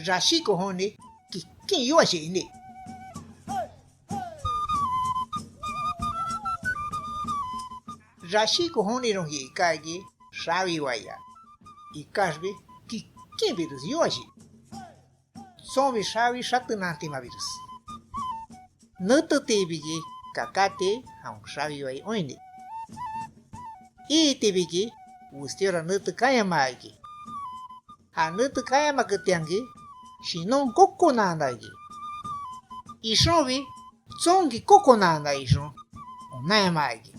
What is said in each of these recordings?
Rashi kohoni kikin yuashi ini. Rashi kohoni rongi ikagi shawi waya. Ikasbi kikin virus yuashi. Sombi shawi shatunanti ma virus. Nutu tibigi kakate haun shawi wai oini. I tibigi ustiora nutu kayama igi. Ha nutu kayama kutiangi shinon koko nanda igi. Ishonbi zongi koko nanda ishon onayama igi.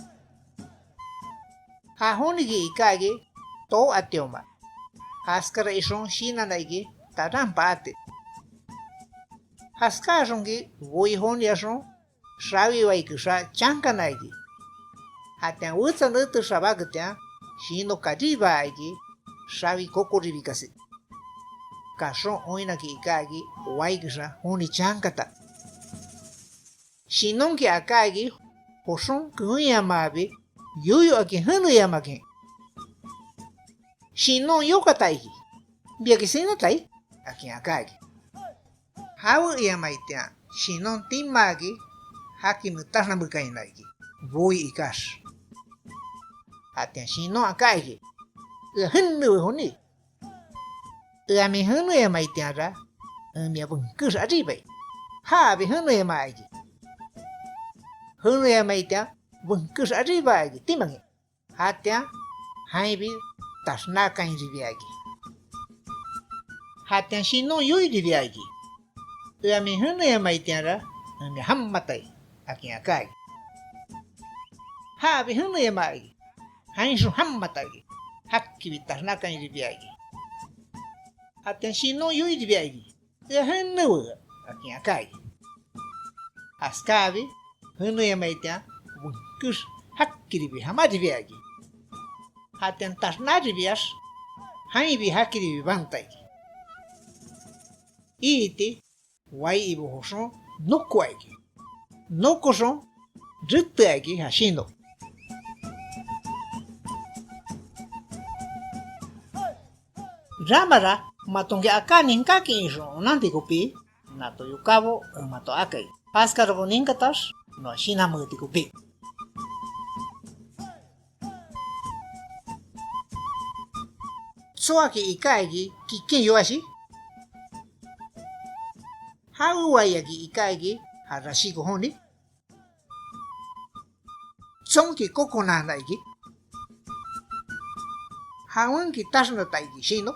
Ha honigi ikagi to atioma. Haskara ishon shinanda igi tarampa ate. Haska shongi woi hon yashon shawi wai kusha chanka naigi. Hatian utsa nutu shabagutian shino kariba aigi shawi koko ribikasi. Kashon oinaki ikagi wai kusha honi chankata. Shinonki akagi hoshon kunyama abi yuyu aki hunu yamakin. Shinon yokata igi. Biakisina tai aki akagi. Hawu yamaitian shinon timagi haki mutasna bukaina igi. Voi ikash. Hatian shinon akagi. Hunu honi. Ami hunu yamaitian ra. Mi abungkus aribai. Habi hunu yamaigi. Hunu yamaitian bungkus aribai timangi. Hatian haibi tasnakan ribiagi. Hatian shinon yui ribiagi. Ami hunu yamaitian ra. Mi hammatai. Aki akagi. Habi hunu yamaigi. Hanshu hammatagi. Hakki bitasnakan ribiagi. Hatian shinon yui ribiagi. Hunu aki akagi. Askabi hunu yamaitian bungkus hakki ribi hamaribiagi. Hatian tasna ribias haibi hakki ribi bantagi. Iti wai ibu hoshon noko agi. Noko son rutu agi hashino. Ramara matonge akanin kaki ishon nanti kupi nato yukabo mato akai. Paskaro boninkatas no shinamuti kupi. Tsoaki ikaigi kikin yoashi. Hawaiagi ikaigi harashi kohoni. Zonki koko nanda igi. Hawanki tasna taigi shino.